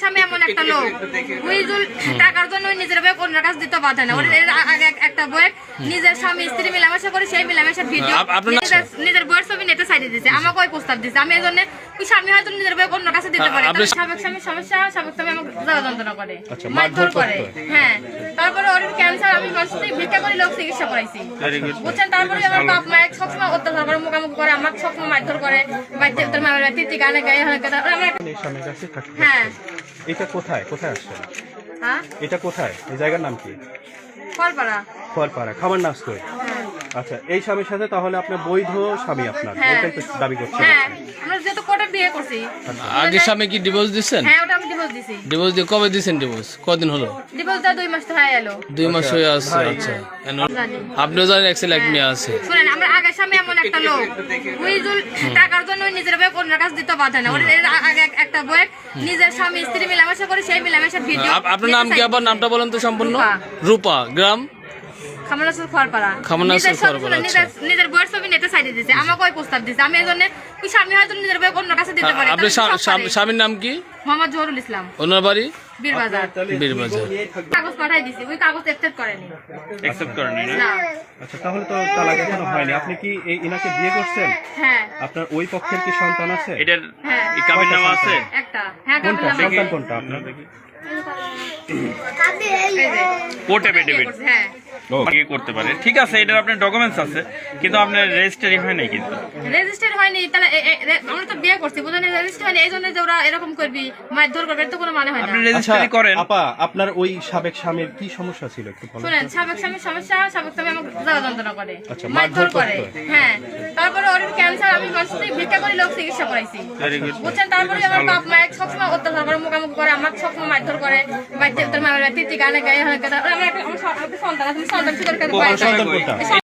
স্বামী এমন একটা লোক উইজুল টাকার জন্য নিজের বই অন্য কাজ দিতে বাধা না। ওর আগে একটা বই নিজের স্বামী স্ত্রী মিলামেশা করে সেই মিলামেশার ভিডিও নিজের বইয়ের ছবি নেতে সাইডে দিচ্ছে, আমাকে ওই প্রস্তাব দিচ্ছে। আমি এই জন্য ওই স্বামী হয়তো নিজের বই অন্য কাছে দিতে পারে। সাবেক স্বামীর সমস্যা, সাবেক স্বামী আমাকে জ্বালা যন্ত্রণা করে, মারধর করে। হ্যাঁ, তারপরে ওর ক্যান্সার, আমি ভিক্ষা করে লোক চিকিৎসা করাইছি, বুঝছেন। তারপরে আমার বাপ মা সবসময় অত্যাচার করে, মুখামুখি করে, আমাকে সবসময় মারধর করে। তোর মায়ের তিতি গানে গায়ে হ্যাঁ। এটা কোথায় কোথায় আসছে? হ্যাঁ, এটা কোথায়? এই জায়গার নাম কি? ফলপাড়া। ফলপাড়া, খাবার নাস্তয়। আচ্ছা, এই স্বামীর সাথে তাহলে আপনার বৈধ স্বামী আপনার, এটাই তো দাবি করছেন? হ্যাঁ, আমরা যেহেতু কোর্টে বিয়ে করছি। আগে স্বামী কি ডিভোর্স দিচ্ছেন? হ্যাঁ, ওটা আমি ডিভোর্স দিছি। ডিভোর্স দিয়ে কবে দিচ্ছেন? ডিভোর্স কদিন হলো? ডিভোর্স দেওয়া 2 মাস তো হয়ে এলো। 2 মাস হয়ে আসছে। আচ্ছা, আপনিও জানেন এক্সেল এক মেয়ে আছে। শুনেন, আমরা আগে স্বামী এমন একটা লোক উইজুল টাকার জন্য নিজের বই অন্য কাজ দিতে বাধা না। ওর আগে একটা বই নিজের স্বামী স্ত্রী মিলামেশা করে সেই মিলামেশার ভিডিও। আপনার নাম কি? আবার নামটা বলেন তো সম্পূর্ণ। রূপা, গ্রাম নিজের বইয়ের ছবি নেতে সাইডে দিচ্ছে, আমাকে ওই প্রস্তাব দিচ্ছে। আমি এই জন্য ওই স্বামী হয়তো নিজের বই অন্য কাছে দিতে পারে। আপনার স্বামীর নাম কি? মোহাম্মদ জহুরুল ইসলাম। ওনার বাড়ি বীরবাজার। বীরবাজার। কাগজ পাঠাই দিছি, ওই কাগজ অ্যাকসেপ্ট করেনি। না। আচ্ছা, তাহলে তো তালাক এখনো হয়নি। আপনি কি ইনাকে বিয়ে করছেন? হ্যাঁ। আপনার ওই পক্ষের কি সন্তান আছে? এটার হ্যাঁ, কাবিন নামা আছে একটা। হ্যাঁ, কোনটা কাবিন নামা সন্তান কোনটা আপনার? কোর্টে এফিডেভিট হ্যাঁ। কি করতে পারে? ঠিক আছে, এটার আপনার ডকুমেন্টস আছে, কিন্তু আপনার রেজিস্ট্রি হয় নাই। কিন্তু রেজিস্টার হয়নি, তাহলে আমরা তো বিয়ে করছি, বুঝলেন? রেজিস্টার হয়নি, এই জন্য যে ওরা এরকম করবি, মারধর করবে, এর তো কোনো মানে হয় না। আপনি রেজিস্ট্রি করেন। আপা, আপনার ওই সাবেক স্বামীর কি সমস্যা ছিল একটু বলুন? শুনেন, সাবেক স্বামীর সমস্যা, সাবেক স্বামী আমাকে জ্বালা যন্ত্রণা করে, আচ্ছা, মারধর করে। করতো? হ্যাঁ, তারপরে ওর ক্যান্সার, আমি ভিক্ষা করে লোক চিকিৎসা করাইছি, বুঝছেন। তারপরে আমার বাপ মা সবসময় অত্যাচার করে, মুখামুখি করে, আমাকে সবসময় মারধর করে। তোর মায়ের তিতি গানে গায়ে আমার সন্তান আছে, সন্তান সন্তান কোনটা?